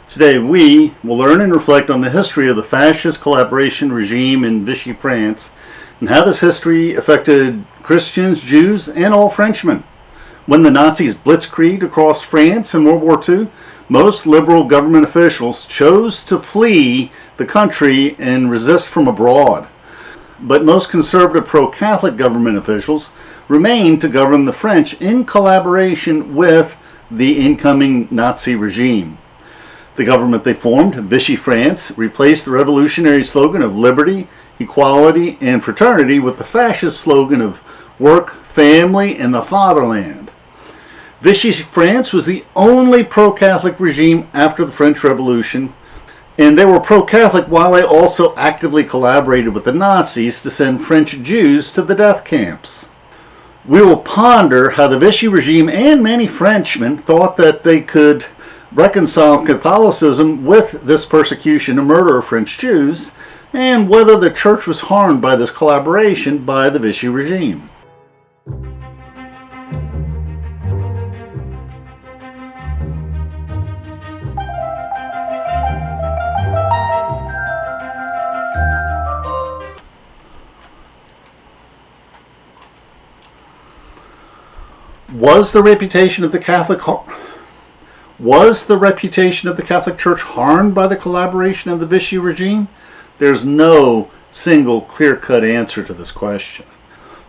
Today we will learn and reflect on the history of the fascist collaboration regime in Vichy France and how this history affected Christians, Jews, and all Frenchmen. When the Nazis blitzkrieged across France in World War II, most liberal government officials chose to flee the country and resist from abroad. But most conservative pro-Catholic government officials remained to govern the French in collaboration with the incoming Nazi regime. The government they formed, Vichy France, replaced the revolutionary slogan of liberty, equality, and fraternity with the fascist slogan of work, family, and the fatherland. Vichy France was the only pro-Catholic regime after the French Revolution, and they were pro-Catholic while they also actively collaborated with the Nazis to send French Jews to the death camps. We will ponder how the Vichy regime and many Frenchmen thought that they could reconcile Catholicism with this persecution and murder of French Jews, and whether the church was harmed by this collaboration by the Vichy regime. Was the reputation of the Catholic Church harmed by the collaboration of the Vichy regime? There's no single clear-cut answer to this question.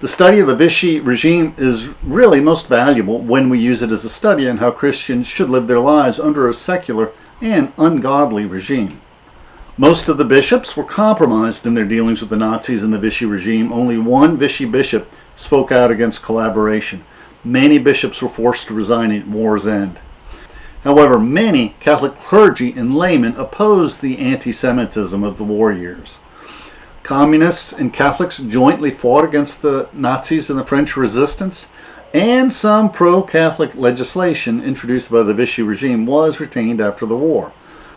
The study of the Vichy regime is really most valuable when we use it as a study on how Christians should live their lives under a secular and ungodly regime. Most of the bishops were compromised in their dealings with the Nazis and the Vichy regime. Only one Vichy bishop spoke out against collaboration. Many bishops were forced to resign at war's end. However, many Catholic clergy and laymen opposed the anti-Semitism of the war years. Communists and Catholics jointly fought against the Nazis and the French resistance, and some pro-Catholic legislation introduced by the Vichy regime was retained after the war.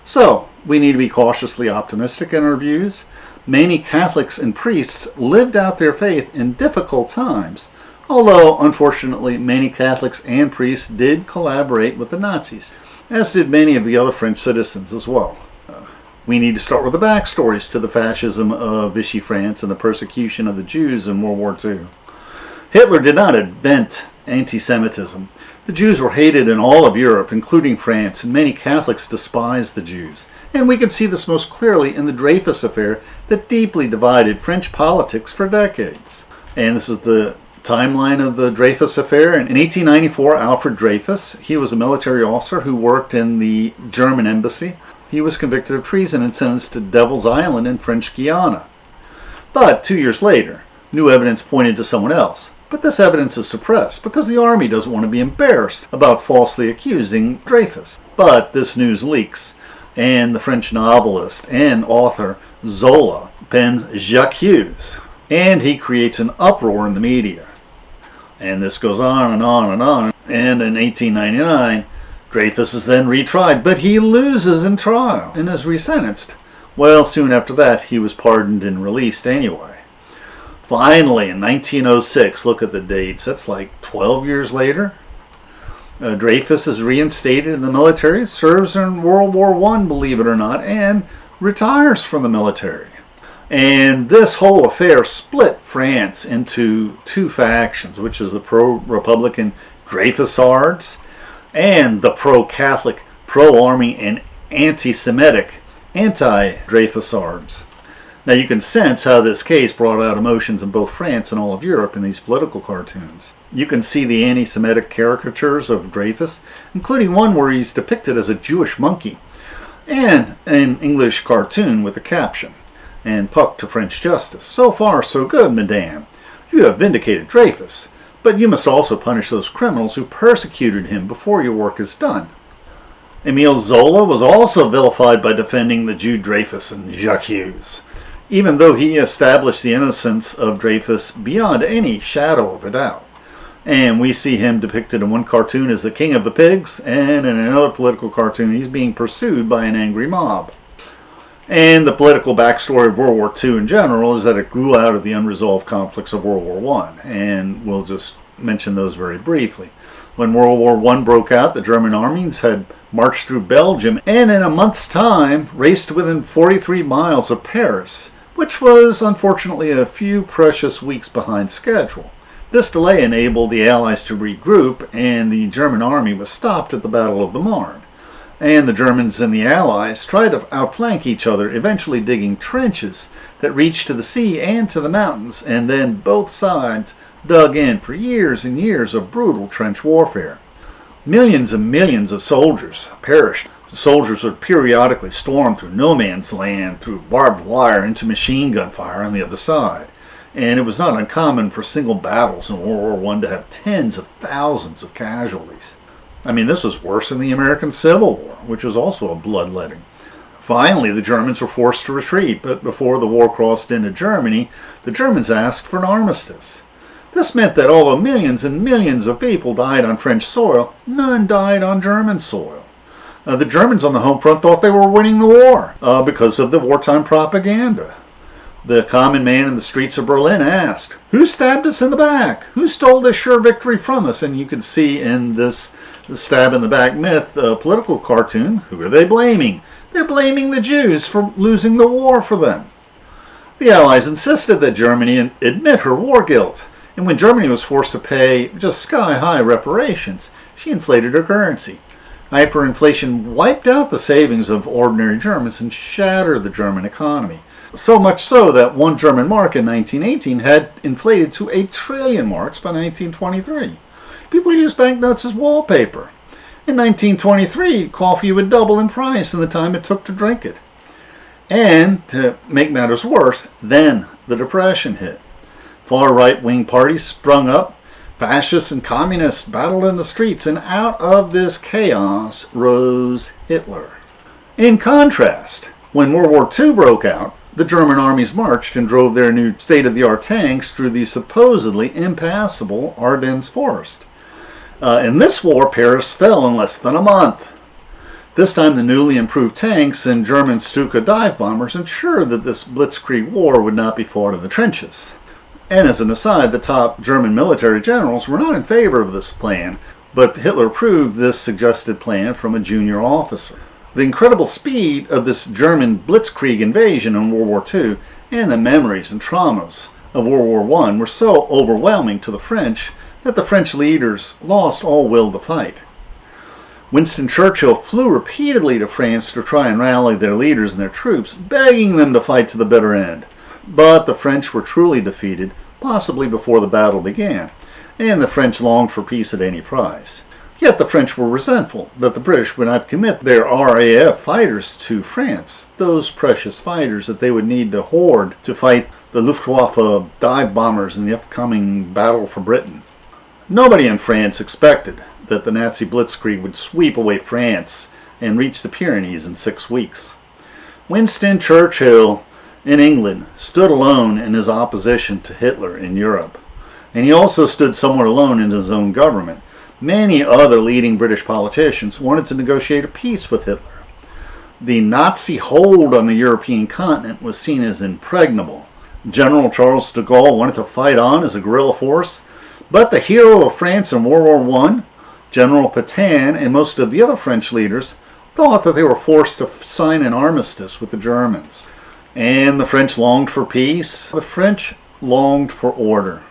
So, we need to be cautiously optimistic in our views. Many Catholics and priests lived out their faith in difficult times, although, unfortunately, many Catholics and priests did collaborate with the Nazis, as did many of the other French citizens as well. We need to start with the backstories to the fascism of Vichy France and the persecution of the Jews in World War II. Hitler did not invent anti-Semitism. The Jews were hated in all of Europe, including France, and many Catholics despised the Jews. And we can see this most clearly in the Dreyfus affair that deeply divided French politics for decades. And this is the timeline of the Dreyfus affair. In 1894, Alfred Dreyfus, he was a military officer who worked in the German embassy. He was convicted of treason and sentenced to Devil's Island in French Guiana. But 2 years later, new evidence pointed to someone else. But this evidence is suppressed because the army doesn't want to be embarrassed about falsely accusing Dreyfus. But this news leaks, and the French novelist and author Zola pens J'accuse, and he creates an uproar in the media. And this goes on and on and on. And in 1899, Dreyfus is then retried, but he loses in trial and is resentenced. Well, soon after that, he was pardoned and released anyway. Finally, in 1906, look at the dates, that's like 12 years later, Dreyfus is reinstated in the military, serves in World War I, believe it or not, and retires from the military. And this whole affair split France into two factions, which is the pro-Republican Dreyfusards and the pro-Catholic, pro-army, and anti-Semitic anti-Dreyfusards. Now you can sense how this case brought out emotions in both France and all of Europe in these political cartoons. You can see the anti-Semitic caricatures of Dreyfus, including one where he's depicted as a Jewish monkey, and an English cartoon with a caption, "And Puck to French justice. So far, so good, madame. You have vindicated Dreyfus, but you must also punish those criminals who persecuted him before your work is done." Émile Zola was also vilified by defending the Jew Dreyfus in J'accuse, even though he established the innocence of Dreyfus beyond any shadow of a doubt. And we see him depicted in one cartoon as the king of the pigs, and in another political cartoon he's being pursued by an angry mob. And the political backstory of World War II in general is that it grew out of the unresolved conflicts of World War I, and we'll just mention those very briefly. When World War I broke out, the German armies had marched through Belgium and in a month's time raced within 43 miles of Paris, which was unfortunately a few precious weeks behind schedule. This delay enabled the Allies to regroup, and the German army was stopped at the Battle of the Marne. And the Germans and the Allies tried to outflank each other, eventually digging trenches that reached to the sea and to the mountains, and then both sides dug in for years and years of brutal trench warfare. Millions and millions of soldiers perished. The soldiers would periodically storm through no man's land, through barbed wire, into machine gun fire on the other side. And it was not uncommon for single battles in World War I to have tens of thousands of casualties. I mean, this was worse than the American Civil War, which was also a bloodletting. Finally, the Germans were forced to retreat, but before the war crossed into Germany, the Germans asked for an armistice. This meant that although millions and millions of people died on French soil, none died on German soil. The Germans on the home front thought they were winning the war because of the wartime propaganda. The common man in the streets of Berlin asked, "Who stabbed us in the back? Who stole this sure victory from us?" And you can see in this stab in the back myth, political cartoon, who are they blaming? They're blaming the Jews for losing the war for them. The Allies insisted that Germany admit her war guilt. And when Germany was forced to pay just sky-high reparations, she inflated her currency. Hyperinflation wiped out the savings of ordinary Germans and shattered the German economy. So much so that one German mark in 1918 had inflated to 8 trillion marks by 1923. People used banknotes as wallpaper. In 1923, coffee would double in price in the time it took to drink it. And to make matters worse, then the Depression hit. Far right-wing parties sprung up, fascists and communists battled in the streets, and out of this chaos rose Hitler. In contrast, when World War II broke out, the German armies marched and drove their new state-of-the-art tanks through the supposedly impassable Ardennes forest. In this war, Paris fell in less than a month. This time, the newly improved tanks and German Stuka dive bombers ensured that this blitzkrieg war would not be fought in the trenches. And as an aside, the top German military generals were not in favor of this plan, but Hitler approved this suggested plan from a junior officer. The incredible speed of this German blitzkrieg invasion in World War II and the memories and traumas of World War I were so overwhelming to the French that the French leaders lost all will to fight. Winston Churchill flew repeatedly to France to try and rally their leaders and their troops, begging them to fight to the bitter end. But the French were truly defeated, possibly before the battle began, and the French longed for peace at any price. Yet the French were resentful that the British would not commit their RAF fighters to France, those precious fighters that they would need to hoard to fight the Luftwaffe dive bombers in the upcoming battle for Britain. Nobody in France expected that the Nazi blitzkrieg would sweep away France and reach the Pyrenees in 6 weeks. Winston Churchill in England stood alone in his opposition to Hitler in Europe, and he also stood somewhat alone in his own government. Many other leading British politicians wanted to negotiate a peace with Hitler. The Nazi hold on the European continent was seen as impregnable. General Charles de Gaulle wanted to fight on as a guerrilla force, but the hero of France in World War I, General Pétain, and most of the other French leaders thought that they were forced to sign an armistice with the Germans. And the French longed for peace. The French longed for order.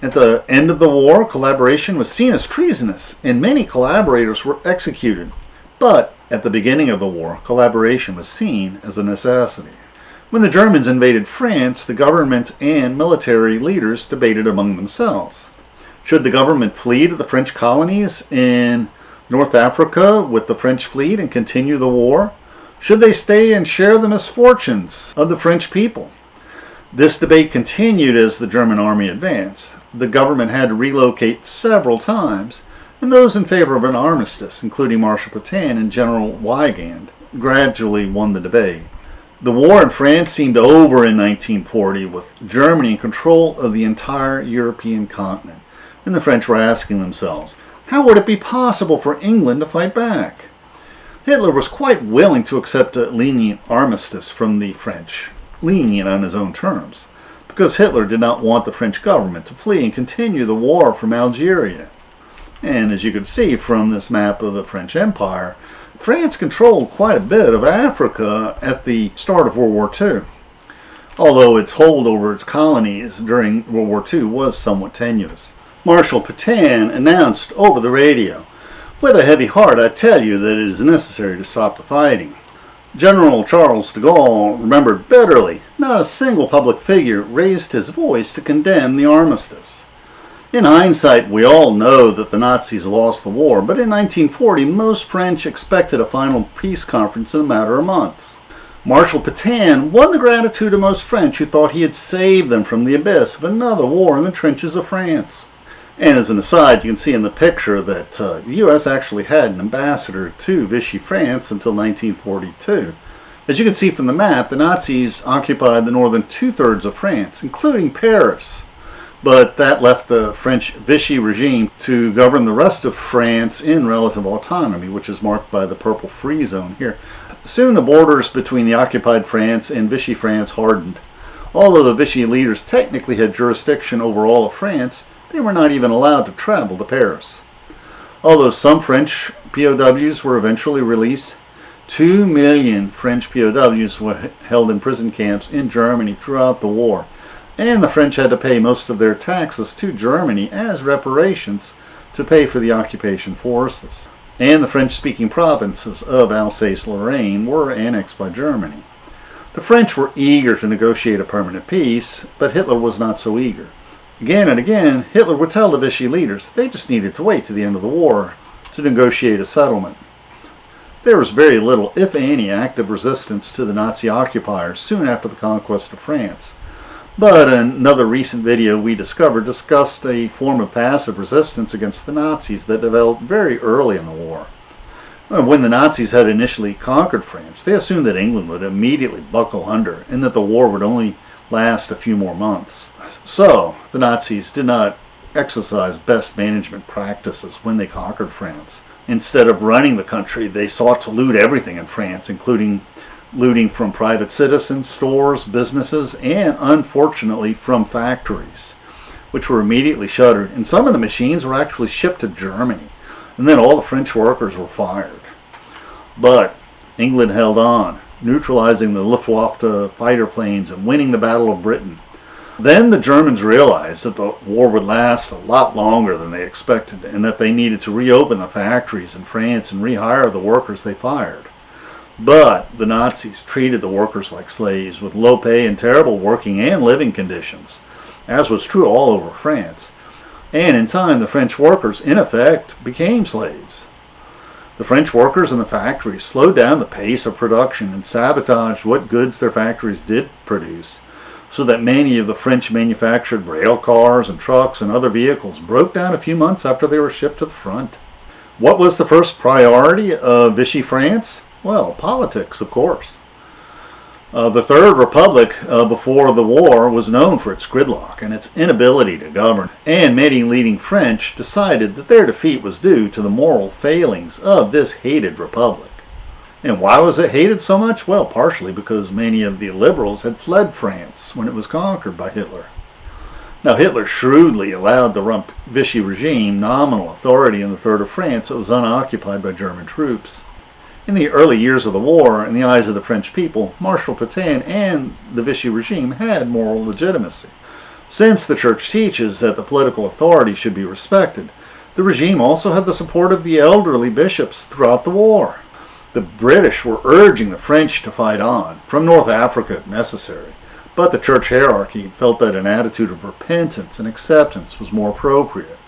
At the end of the war, collaboration was seen as treasonous, and many collaborators were executed. But at the beginning of the war, collaboration was seen as a necessity. When the Germans invaded France, the government and military leaders debated among themselves. Should the government flee to the French colonies in North Africa with the French fleet and continue the war? Should they stay and share the misfortunes of the French people? This debate continued as the German army advanced. The government had to relocate several times, and those in favor of an armistice, including Marshal Pétain and General Weygand, gradually won the debate. The war in France seemed over in 1940, with Germany in control of the entire European continent, and the French were asking themselves, how would it be possible for England to fight back? Hitler was quite willing to accept a lenient armistice from the French, lenient on his own terms, because Hitler did not want the French government to flee and continue the war from Algeria. And as you can see from this map of the French Empire, France controlled quite a bit of Africa at the start of World War II, although its hold over its colonies during World War II was somewhat tenuous. Marshal Pétain announced over the radio, "With a heavy heart I tell you that it is necessary to stop the fighting." General Charles de Gaulle remembered bitterly not a single public figure raised his voice to condemn the armistice. In hindsight, we all know that the Nazis lost the war, but in 1940 most French expected a final peace conference in a matter of months. Marshal Pétain won the gratitude of most French who thought he had saved them from the abyss of another war in the trenches of France. And as an aside, you can see in the picture that the U.S. actually had an ambassador to Vichy France until 1942. As you can see from the map, the Nazis occupied the northern two-thirds of France, including Paris. But that left the French Vichy regime to govern the rest of France in relative autonomy, which is marked by the purple free zone here. Soon the borders between the occupied France and Vichy France hardened. Although the Vichy leaders technically had jurisdiction over all of France, they were not even allowed to travel to Paris. Although some French POWs were eventually released, 2 million French POWs were held in prison camps in Germany throughout the war, and the French had to pay most of their taxes to Germany as reparations to pay for the occupation forces. And the French-speaking provinces of Alsace-Lorraine were annexed by Germany. The French were eager to negotiate a permanent peace, but Hitler was not so eager. Again and again, Hitler would tell the Vichy leaders they just needed to wait to the end of the war to negotiate a settlement. There was very little, if any, active resistance to the Nazi occupiers soon after the conquest of France. But another recent video we discussed a form of passive resistance against the Nazis that developed very early in the war. When the Nazis had initially conquered France, they assumed that England would immediately buckle under and that the war would only last a few more months. So, the Nazis did not exercise best management practices when they conquered France. Instead of running the country, they sought to loot everything in France, including looting from private citizens, stores, businesses, and unfortunately from factories, which were immediately shuttered. And some of the machines were actually shipped to Germany, and then all the French workers were fired. But England held on, neutralizing the Luftwaffe fighter planes and winning the Battle of Britain. Then the Germans realized that the war would last a lot longer than they expected, and that they needed to reopen the factories in France and rehire the workers they fired. But the Nazis treated the workers like slaves, with low pay and terrible working and living conditions, as was true all over France. And in time, the French workers, in effect, became slaves. The French workers in the factories slowed down the pace of production and sabotaged what goods their factories did produce, so that many of the French manufactured rail cars and trucks and other vehicles broke down a few months after they were shipped to the front. What was the first priority of Vichy France? Well, politics, of course. The Third Republic before the war was known for its gridlock and its inability to govern, and many leading French decided that their defeat was due to the moral failings of this hated republic. And why was it hated so much? Well, partially because many of the liberals had fled France when it was conquered by Hitler. Now, Hitler shrewdly allowed the Vichy regime nominal authority in the third of France that was unoccupied by German troops. In the early years of the war, in the eyes of the French people, Marshal Pétain and the Vichy regime had moral legitimacy. Since the Church teaches that the political authority should be respected, the regime also had the support of the elderly bishops throughout the war. The British were urging the French to fight on, from North Africa if necessary, but the Church hierarchy felt that an attitude of repentance and acceptance was more appropriate.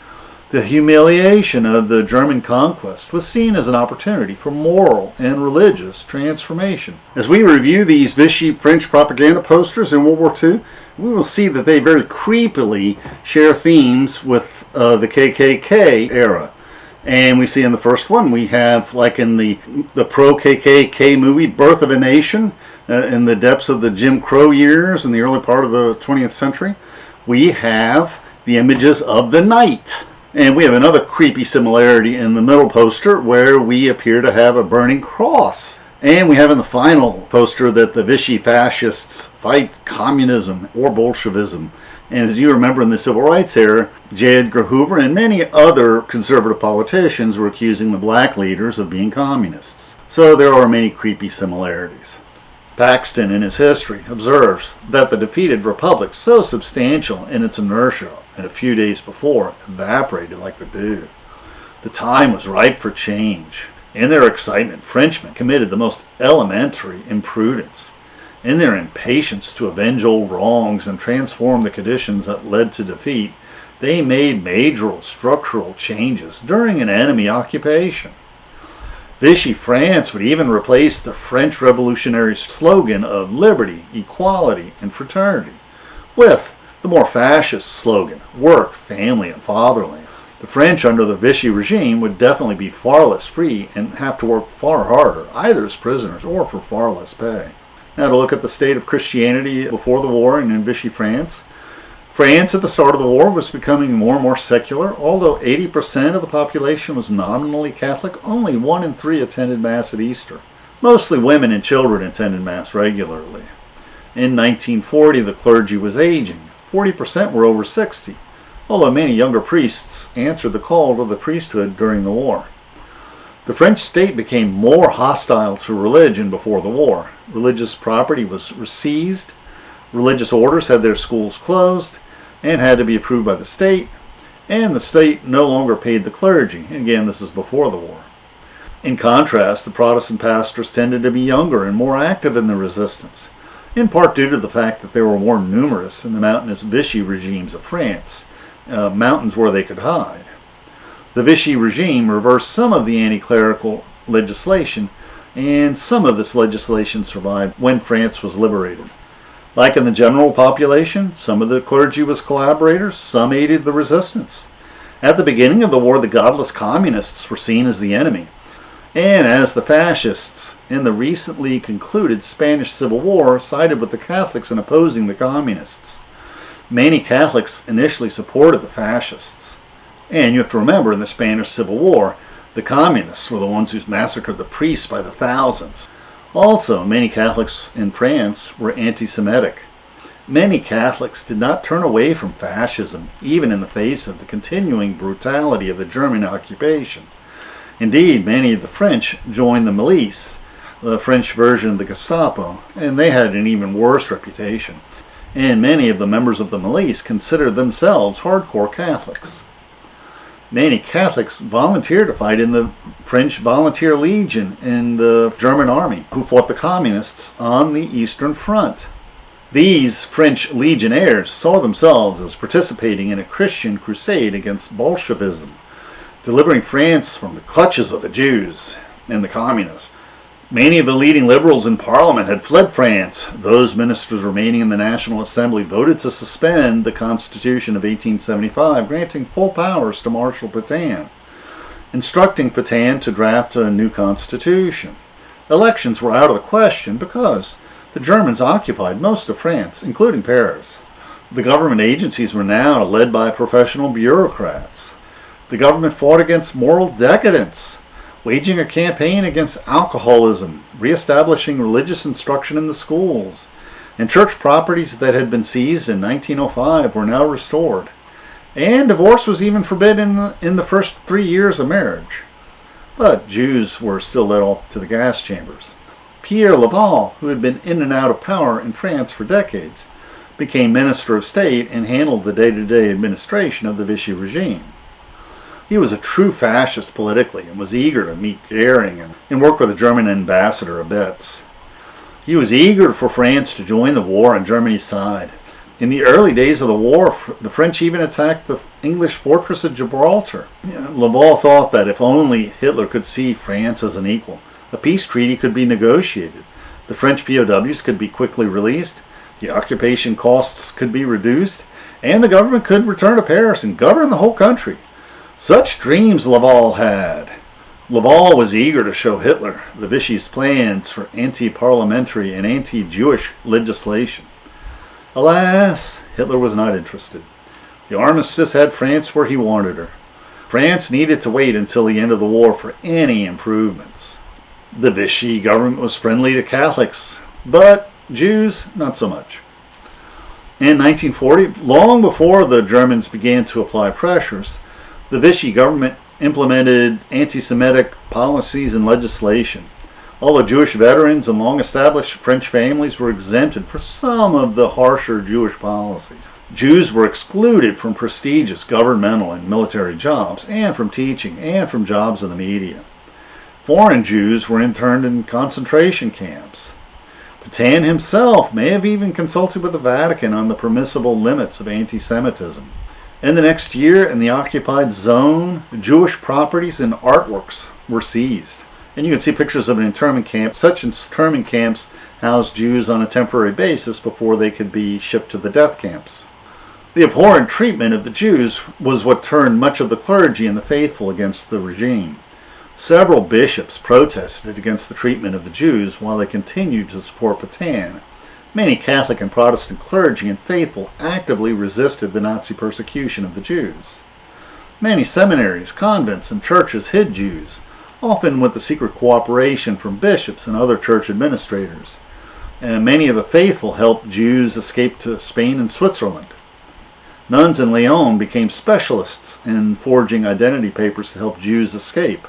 The humiliation of the German conquest was seen as an opportunity for moral and religious transformation. As we review these Vichy French propaganda posters in World War II, we will see that they very creepily share themes with the KKK era. And we see in the first one, we have, like in the pro-KKK movie, Birth of a Nation, in the depths of the Jim Crow years in the early part of the 20th century, we have the images of the night. And we have another creepy similarity in the middle poster where we appear to have a burning cross. And we have in the final poster that the Vichy fascists fight communism or Bolshevism. And as you remember, in the Civil Rights era, J. Edgar Hoover and many other conservative politicians were accusing the black leaders of being communists. So there are many creepy similarities. Paxton, in his history, observes that the defeated republic, so substantial in its inertia and a few days before, evaporated like the dew. The time was ripe for change. In their excitement, Frenchmen committed the most elementary imprudence. In their impatience to avenge old wrongs and transform the conditions that led to defeat, they made major structural changes during an enemy occupation. Vichy France would even replace the French revolutionary slogan of liberty, equality, and fraternity with the more fascist slogan, work, family, and fatherland. The French under the Vichy regime would definitely be far less free and have to work far harder, either as prisoners or for far less pay. Now to look at the state of Christianity before the war and in Vichy France. France at the start of the war was becoming more and more secular. Although 80% of the population was nominally Catholic, only 1 in 3 attended Mass at Easter. Mostly women and children attended Mass regularly. In 1940, the clergy was aging. 40% were over 60, although many younger priests answered the call to the priesthood during the war. The French state became more hostile to religion before the war. Religious property was seized, religious orders had their schools closed, and had to be approved by the state, and the state no longer paid the clergy. Again, this is before the war. In contrast, the Protestant pastors tended to be younger and more active in the resistance, in part due to the fact that they were more numerous in the mountainous Vichy regimes of France, mountains where they could hide. The Vichy regime reversed some of the anti-clerical legislation, and some of this legislation survived when France was liberated. Like in the general population, some of the clergy was collaborators, some aided the resistance. At the beginning of the war, the godless communists were seen as the enemy, and as the fascists in the recently concluded Spanish Civil War sided with the Catholics in opposing the communists. Many Catholics initially supported the fascists. And you have to remember, in the Spanish Civil War, the communists were the ones who massacred the priests by the thousands. Also, many Catholics in France were anti-Semitic. Many Catholics did not turn away from fascism, even in the face of the continuing brutality of the German occupation. Indeed, many of the French joined the milice, the French version of the Gestapo, and they had an even worse reputation. And many of the members of the milice considered themselves hardcore Catholics. Many Catholics volunteered to fight in the French Volunteer Legion in the German army, who fought the communists on the Eastern Front. These French legionnaires saw themselves as participating in a Christian crusade against Bolshevism, delivering France from the clutches of the Jews and the communists. Many of the leading liberals in Parliament had fled France. Those ministers remaining in the National Assembly voted to suspend the Constitution of 1875, granting full powers to Marshal Pétain, instructing Pétain to draft a new constitution. Elections were out of the question because the Germans occupied most of France, including Paris. The government agencies were now led by professional bureaucrats. The government fought against moral decadence, waging a campaign against alcoholism, reestablishing religious instruction in the schools, and church properties that had been seized in 1905 were now restored. And divorce was even forbidden in the first 3 years of marriage. But Jews were still let off to the gas chambers. Pierre Laval, who had been in and out of power in France for decades, became Minister of State and handled the day-to-day administration of the Vichy regime. He was a true fascist politically and was eager to meet Goering and work with the German ambassador a bit. He was eager for France to join the war on Germany's side. In the early days of the war, the French even attacked the English fortress of Gibraltar. Laval thought that if only Hitler could see France as an equal, a peace treaty could be negotiated. The French POWs could be quickly released, the occupation costs could be reduced, and the government could return to Paris and govern the whole country. Such dreams Laval had. Laval was eager to show Hitler the Vichy's plans for anti-parliamentary and anti-Jewish legislation. Alas, Hitler was not interested. The armistice had France where he wanted her. France needed to wait until the end of the war for any improvements. The Vichy government was friendly to Catholics, but Jews, not so much. In 1940, long before the Germans began to apply pressures, the Vichy government implemented anti-Semitic policies and legislation. All the Jewish veterans and long-established French families were exempted for some of the harsher Jewish policies. Jews were excluded from prestigious governmental and military jobs, and from teaching, and from jobs in the media. Foreign Jews were interned in concentration camps. Pétain himself may have even consulted with the Vatican on the permissible limits of anti-Semitism. In the next year, in the occupied zone, Jewish properties and artworks were seized. And you can see pictures of an internment camp. Such internment camps housed Jews on a temporary basis before they could be shipped to the death camps. The abhorrent treatment of the Jews was what turned much of the clergy and the faithful against the regime. Several bishops protested against the treatment of the Jews while they continued to support Pétain. Many Catholic and Protestant clergy and faithful actively resisted the Nazi persecution of the Jews. Many seminaries, convents, and churches hid Jews, often with the secret cooperation from bishops and other church administrators. And many of the faithful helped Jews escape to Spain and Switzerland. Nuns in Lyon became specialists in forging identity papers to help Jews escape.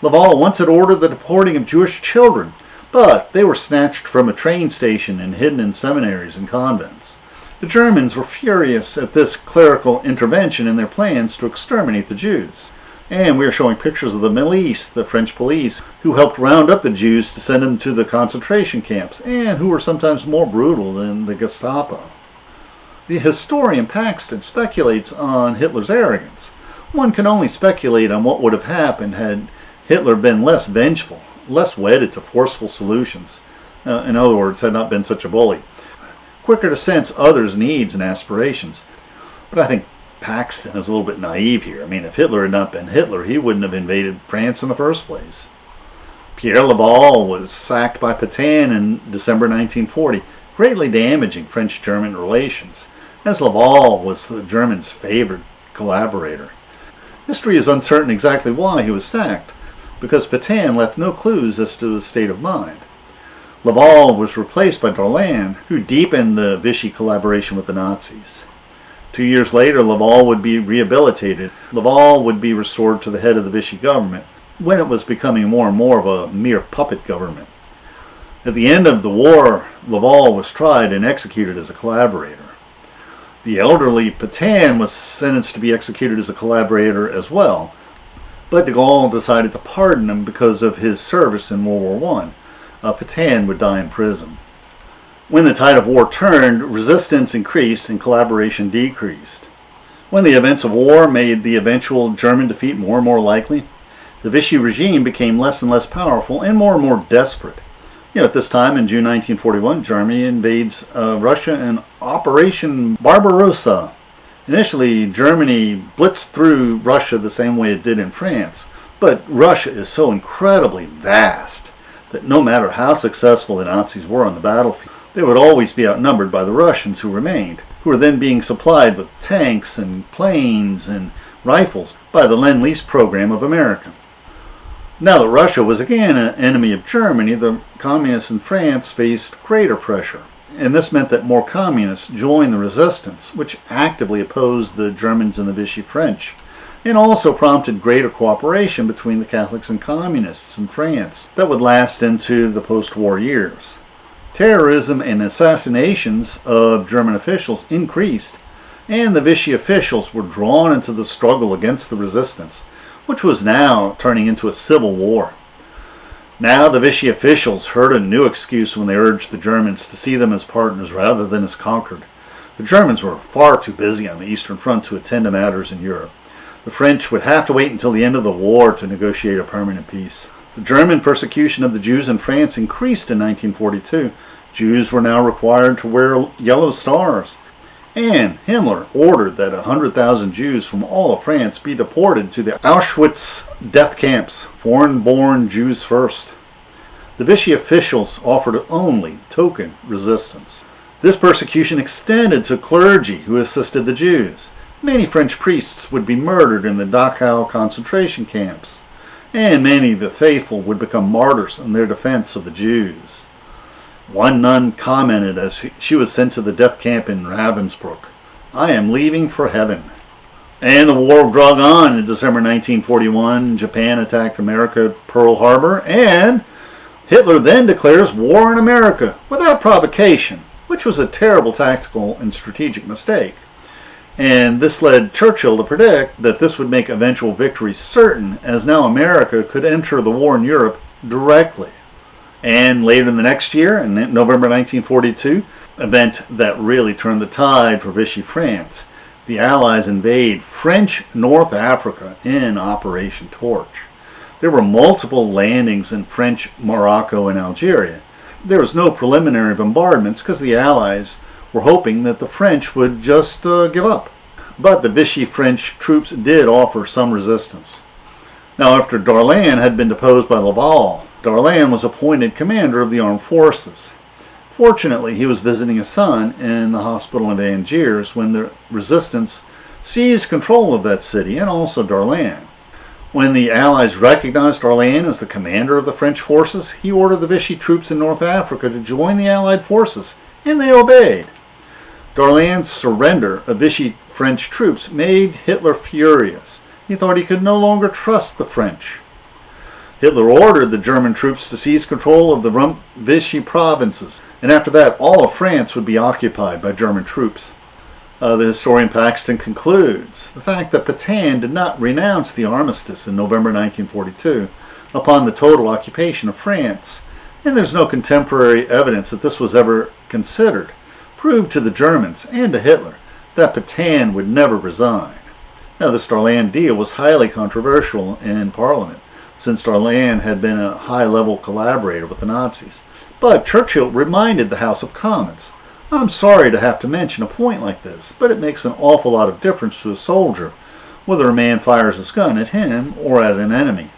Laval once had ordered the deporting of Jewish children, but they were snatched from a train station and hidden in seminaries and convents. The Germans were furious at this clerical intervention in their plans to exterminate the Jews. And we are showing pictures of the milice, the French police, who helped round up the Jews to send them to the concentration camps, and who were sometimes more brutal than the Gestapo. The historian Paxton speculates on Hitler's arrogance. One can only speculate on what would have happened had Hitler been less vengeful, less wedded to forceful solutions. In other words, had not been such a bully. Quicker to sense others' needs and aspirations. But I think Paxton is a little bit naive here. I mean, if Hitler had not been Hitler, he wouldn't have invaded France in the first place. Pierre Laval was sacked by Pétain in December 1940, greatly damaging French-German relations, as Laval was the Germans' favored collaborator. History is uncertain exactly why he was sacked, because Pétain left no clues as to his state of mind. Laval was replaced by Darlan, who deepened the Vichy collaboration with the Nazis. 2 years later, Laval would be rehabilitated. Laval would be restored to the head of the Vichy government, when it was becoming more and more of a mere puppet government. At the end of the war, Laval was tried and executed as a collaborator. The elderly Pétain was sentenced to be executed as a collaborator as well, but de Gaulle decided to pardon him because of his service in World War I. Pétain would die in prison. When the tide of war turned, resistance increased and collaboration decreased. When the events of war made the eventual German defeat more and more likely, the Vichy regime became less and less powerful and more desperate. At this time, in June 1941, Germany invades Russia in Operation Barbarossa. Initially, Germany blitzed through Russia the same way it did in France, but Russia is so incredibly vast that no matter how successful the Nazis were on the battlefield, they would always be outnumbered by the Russians who remained, who were then being supplied with tanks and planes and rifles by the Lend-Lease program of America. Now that Russia was again an enemy of Germany, the communists in France faced greater pressure. And this meant that more communists joined the resistance, which actively opposed the Germans and the Vichy French, and also prompted greater cooperation between the Catholics and communists in France that would last into the post-war years. Terrorism and assassinations of German officials increased, and the Vichy officials were drawn into the struggle against the resistance, which was now turning into a civil war. Now the Vichy officials heard a new excuse when they urged the Germans to see them as partners rather than as conquered. The Germans were far too busy on the Eastern Front to attend to matters in Europe. The French would have to wait until the end of the war to negotiate a permanent peace. The German persecution of the Jews in France increased in 1942. Jews were now required to wear yellow stars. And Himmler ordered that 100,000 Jews from all of France be deported to the Auschwitz death camps, foreign-born Jews first. The Vichy officials offered only token resistance. This persecution extended to clergy who assisted the Jews. Many French priests would be murdered in the Dachau concentration camps, and many of the faithful would become martyrs in their defense of the Jews. One nun commented as she was sent to the death camp in Ravensbrück, "I am leaving for heaven." And the war drug on. In December 1941, Japan attacked America at Pearl Harbor, and Hitler then declares war on America without provocation, which was a terrible tactical and strategic mistake. And this led Churchill to predict that this would make eventual victory certain, as now America could enter the war in Europe directly. And later in the next year, in November 1942, event that really turned the tide for Vichy France, the Allies invade French North Africa in Operation Torch. There were multiple landings in French Morocco and Algeria. There was no preliminary bombardments because the Allies were hoping that the French would just give up. But the Vichy French troops did offer some resistance. Now, after Darlan had been deposed by Laval, Darlan was appointed commander of the armed forces. Fortunately, he was visiting his son in the hospital in Angiers when the resistance seized control of that city and also Darlan. When the Allies recognized Darlan as the commander of the French forces, he ordered the Vichy troops in North Africa to join the Allied forces, and they obeyed. Darlan's surrender of Vichy French troops made Hitler furious. He thought he could no longer trust the French. Hitler ordered the German troops to seize control of the Vichy provinces, and after that all of France would be occupied by German troops. The historian Paxton concludes, the fact that Pétain did not renounce the armistice in November 1942 upon the total occupation of France, and there's no contemporary evidence that this was ever considered, proved to the Germans and to Hitler that Pétain would never resign. Now, this Darlan deal was highly controversial in Parliament, since Darlan had been a high-level collaborator with the Nazis. But Churchill reminded the House of Commons, "I'm sorry to have to mention a point like this, but it makes an awful lot of difference to a soldier whether a man fires his gun at him or at an enemy."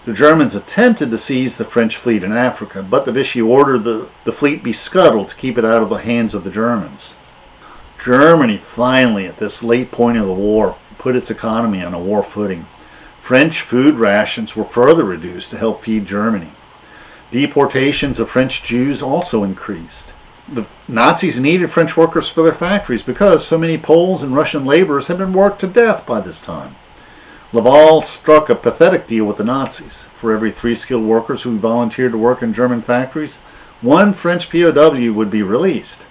The Germans attempted to seize the French fleet in Africa, but the Vichy ordered the fleet be scuttled to keep it out of the hands of the Germans. Germany finally, at this late point of the war, put its economy on a war footing. French food rations were further reduced to help feed Germany. Deportations of French Jews also increased. The Nazis needed French workers for their factories because so many Poles and Russian laborers had been worked to death by this time. Laval struck a pathetic deal with the Nazis. For every 3 skilled workers who volunteered to work in German factories, 1 French POW would be released.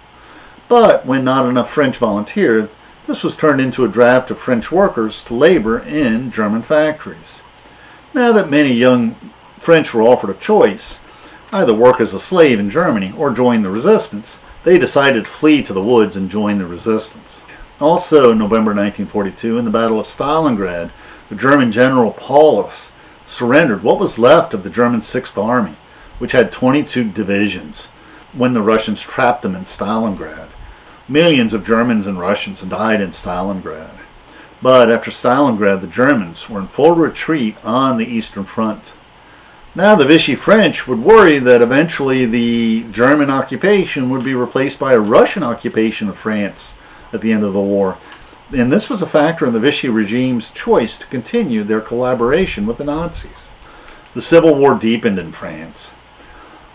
But when not enough French volunteered, this was turned into a draft of French workers to labor in German factories. Now that many young French were offered a choice, either work as a slave in Germany or join the resistance, they decided to flee to the woods and join the resistance. Also in November 1942, in the Battle of Stalingrad, the German general Paulus surrendered what was left of the German 6th Army, which had 22 divisions, when the Russians trapped them in Stalingrad. Millions of Germans and Russians died in Stalingrad. But after Stalingrad, the Germans were in full retreat on the Eastern Front. Now the Vichy French would worry that eventually the German occupation would be replaced by a Russian occupation of France at the end of the war. And this was a factor in the Vichy regime's choice to continue their collaboration with the Nazis. The Civil War deepened in France.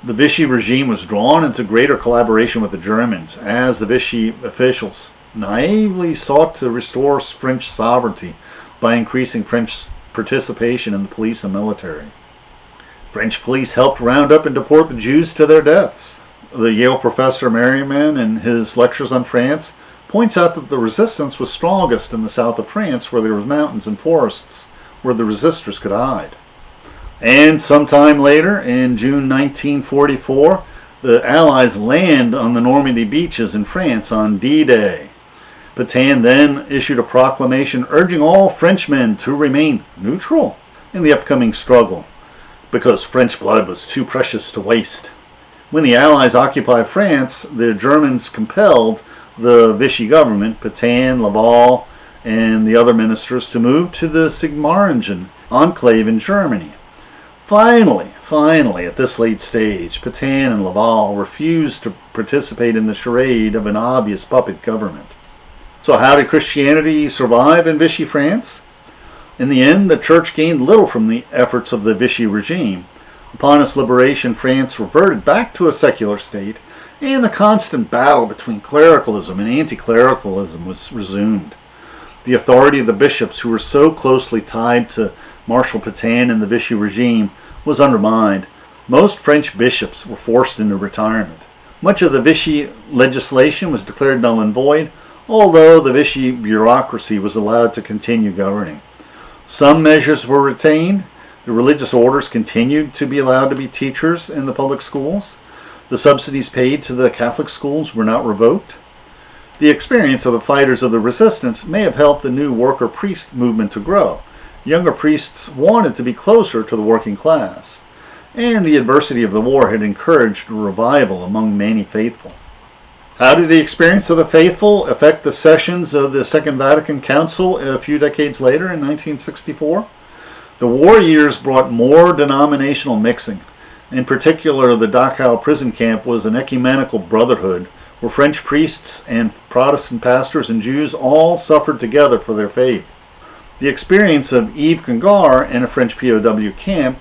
The Vichy regime was drawn into greater collaboration with the Germans as the Vichy officials naively sought to restore French sovereignty by increasing French participation in the police and military. French police helped round up and deport the Jews to their deaths. The Yale professor Merriman, in his lectures on France, points out that the resistance was strongest in the south of France, where there were mountains and forests where the resistors could hide. And sometime later, in June 1944, the Allies land on the Normandy beaches in France on D-Day. Pétain then issued a proclamation urging all Frenchmen to remain neutral in the upcoming struggle, because French blood was too precious to waste. When the Allies occupied France, the Germans compelled the Vichy government, Pétain, Laval, and the other ministers, to move to the Sigmaringen enclave in Germany. Finally, at this late stage, Pétain and Laval refused to participate in the charade of an obvious puppet government. So how did Christianity survive in Vichy France? In the end, the church gained little from the efforts of the Vichy regime. Upon its liberation, France reverted back to a secular state, and the constant battle between clericalism and anti-clericalism was resumed. The authority of the bishops, who were so closely tied to Marshal Pétain and the Vichy regime, was undermined. Most French bishops were forced into retirement. Much of the Vichy legislation was declared null and void, although the Vichy bureaucracy was allowed to continue governing. Some measures were retained. The religious orders continued to be allowed to be teachers in the public schools. The subsidies paid to the Catholic schools were not revoked. The experience of the fighters of the resistance may have helped the new worker priest movement to grow. Younger priests wanted to be closer to the working class, and the adversity of the war had encouraged a revival among many faithful. How did the experience of the faithful affect the sessions of the Second Vatican Council a few decades later in 1964? The war years brought more denominational mixing. In particular, the Dachau prison camp was an ecumenical brotherhood where French priests and Protestant pastors and Jews all suffered together for their faith. The experience of Yves Congar in a French POW camp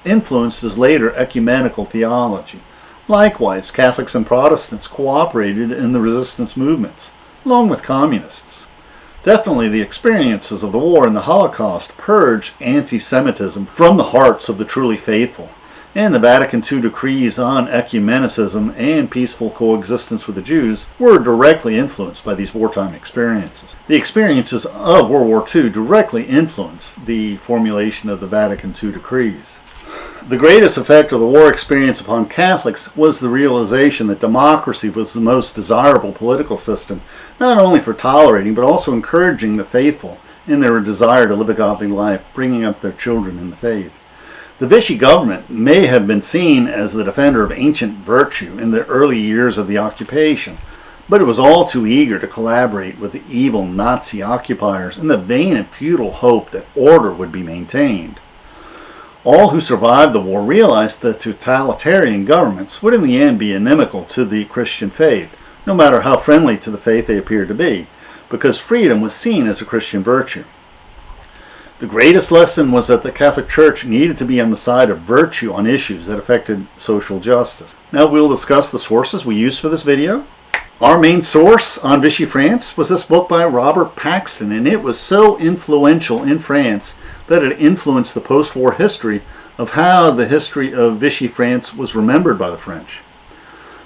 influenced his later ecumenical theology. Likewise, Catholics and Protestants cooperated in the resistance movements, along with communists. Definitely the experiences of the war and the Holocaust purged anti-Semitism from the hearts of the truly faithful, and the Vatican II decrees on ecumenicism and peaceful coexistence with the Jews were directly influenced by these wartime experiences. The experiences of World War II directly influenced the formulation of the Vatican II decrees. The greatest effect of the war experience upon Catholics was the realization that democracy was the most desirable political system, not only for tolerating but also encouraging the faithful in their desire to live a godly life, bringing up their children in the faith. The Vichy government may have been seen as the defender of ancient virtue in the early years of the occupation, but it was all too eager to collaborate with the evil Nazi occupiers in the vain and futile hope that order would be maintained. All who survived the war realized that totalitarian governments would in the end be inimical to the Christian faith, no matter how friendly to the faith they appeared to be, because freedom was seen as a Christian virtue. The greatest lesson was that the Catholic Church needed to be on the side of virtue on issues that affected social justice. Now we'll discuss the sources we used for this video. Our main source on Vichy France was this book by Robert Paxton, and it was so influential in France that it influenced the post-war history of how the history of Vichy France was remembered by the French.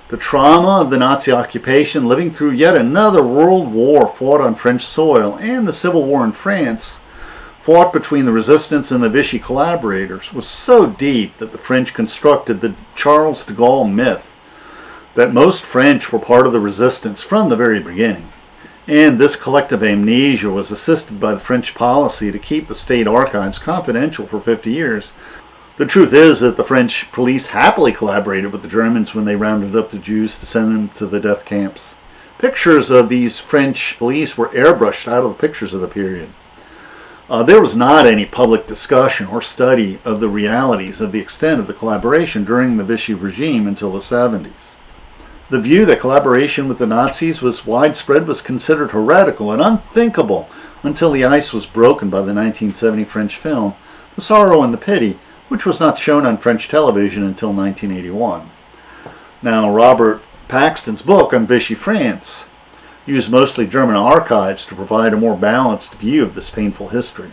The trauma of the Nazi occupation, living through yet another world war fought on French soil, and the civil war in France, fought between the resistance and the Vichy collaborators, was so deep that the French constructed the Charles de Gaulle myth that most French were part of the resistance from the very beginning. And this collective amnesia was assisted by the French policy to keep the state archives confidential for 50 years. The truth is that the French police happily collaborated with the Germans when they rounded up the Jews to send them to the death camps. Pictures of these French police were airbrushed out of the pictures of the period. There was not any public discussion or study of the realities of the extent of the collaboration during the Vichy regime until the 70s. The view that collaboration with the Nazis was widespread was considered heretical and unthinkable until the ice was broken by the 1970 French film The Sorrow and the Pity, which was not shown on French television until 1981. Now, Robert Paxton's book on Vichy France used mostly German archives to provide a more balanced view of this painful history.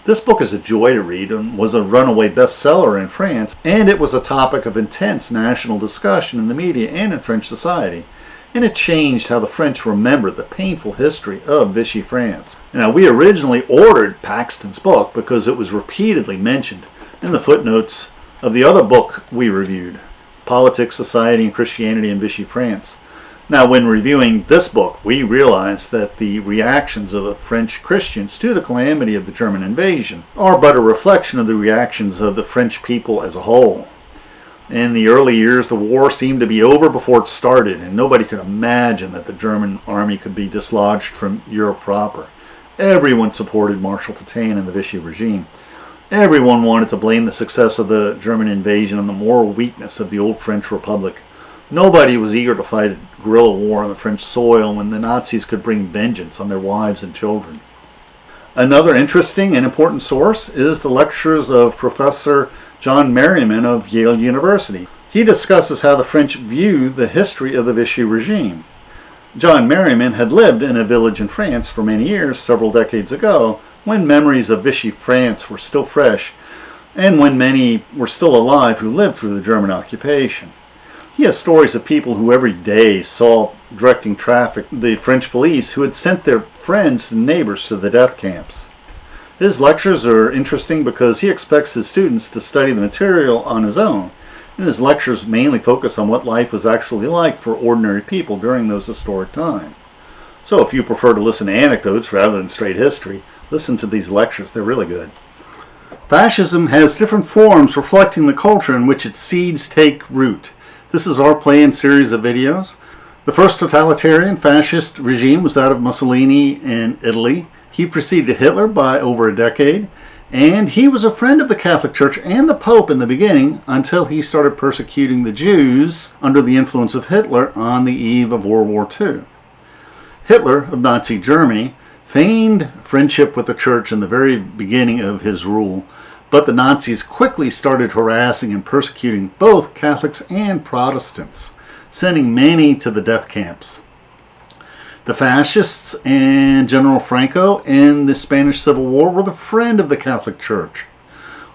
This book is a joy to read and was a runaway bestseller in France, and it was a topic of intense national discussion in the media and in French society, and it changed how the French remembered the painful history of Vichy France. Now, we originally ordered Paxton's book because it was repeatedly mentioned in the footnotes of the other book we reviewed, Politics, Society, and Christianity in Vichy France. Now, when reviewing this book, we realized that the reactions of the French Christians to the calamity of the German invasion are but a reflection of the reactions of the French people as a whole. In the early years, the war seemed to be over before it started, and nobody could imagine that the German army could be dislodged from Europe proper. Everyone supported Marshal Pétain and the Vichy regime. Everyone wanted to blame the success of the German invasion on the moral weakness of the old French Republic. Nobody was eager to fight a guerrilla war on the French soil when the Nazis could bring vengeance on their wives and children. Another interesting and important source is the lectures of Professor John Merriman of Yale University. He discusses how the French view the history of the Vichy regime. John Merriman had lived in a village in France for many years, several decades ago, when memories of Vichy France were still fresh, and when many were still alive who lived through the German occupation. He has stories of people who every day saw directing traffic the French police who had sent their friends and neighbors to the death camps. His lectures are interesting because he expects his students to study the material on his own, and his lectures mainly focus on what life was actually like for ordinary people during those historic times. So if you prefer to listen to anecdotes rather than straight history, listen to these lectures. They're really good. Fascism has different forms reflecting the culture in which its seeds take root. This is our planned series of videos. The first totalitarian fascist regime was that of Mussolini in Italy. He preceded Hitler by over a decade, and he was a friend of the Catholic Church and the Pope in the beginning until he started persecuting the Jews under the influence of Hitler on the eve of World War II. Hitler of Nazi Germany feigned friendship with the Church in the very beginning of his rule, but the Nazis quickly started harassing and persecuting both Catholics and Protestants, sending many to the death camps. The fascists and General Franco in the Spanish Civil War were the friend of the Catholic Church.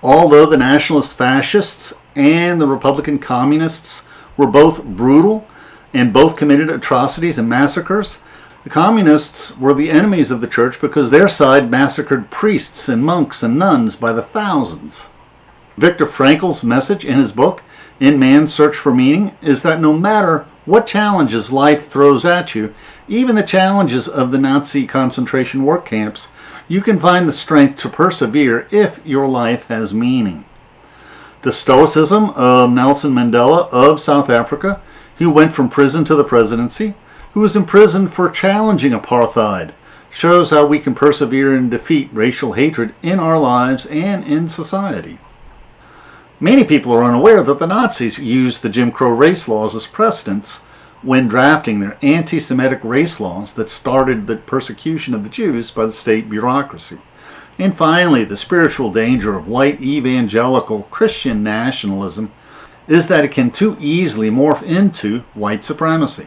Although the nationalist fascists and the Republican communists were both brutal and both committed atrocities and massacres, the communists were the enemies of the church because their side massacred priests and monks and nuns by the thousands. Viktor Frankl's message in his book, In Man's Search for Meaning, is that no matter what challenges life throws at you, even the challenges of the Nazi concentration work camps, you can find the strength to persevere if your life has meaning. The stoicism of Nelson Mandela of South Africa, who went from prison to the presidency, who was imprisoned for challenging apartheid, shows how we can persevere and defeat racial hatred in our lives and in society. Many people are unaware that the Nazis used the Jim Crow race laws as precedents when drafting their anti-Semitic race laws that started the persecution of the Jews by the state bureaucracy. And finally, the spiritual danger of white evangelical Christian nationalism is that it can too easily morph into white supremacy.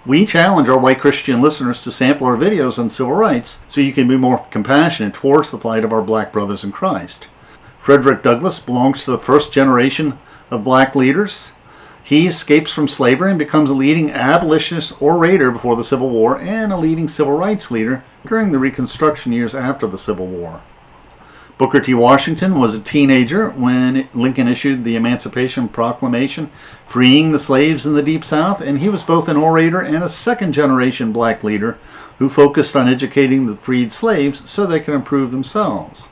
We challenge our white Christian listeners to sample our videos on civil rights so you can be more compassionate towards the plight of our black brothers in Christ. Frederick Douglass belongs to the first generation of black leaders. He escapes from slavery and becomes a leading abolitionist orator before the Civil War and a leading civil rights leader during the Reconstruction years after the Civil War. Booker T. Washington was a teenager when Lincoln issued the Emancipation Proclamation, freeing the slaves in the Deep South, and he was both an orator and a second-generation black leader who focused on educating the freed slaves so they could improve themselves.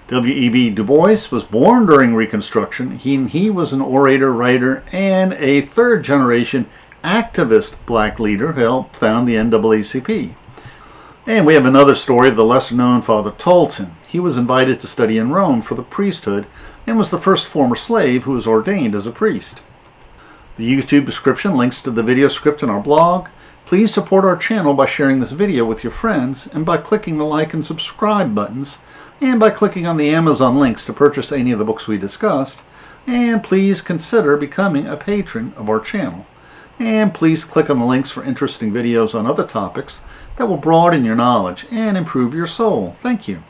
W.E.B. Du Bois was born during Reconstruction. He was an orator, writer, and a third-generation activist black leader who helped found the NAACP. And we have another story of the lesser-known Father Tolton. He was invited to study in Rome for the priesthood and was the first former slave who was ordained as a priest. The YouTube description links to the video script in our blog. Please support our channel by sharing this video with your friends and by clicking the like and subscribe buttons and by clicking on the Amazon links to purchase any of the books we discussed. And please consider becoming a patron of our channel. And please click on the links for interesting videos on other topics that will broaden your knowledge and improve your soul. Thank you.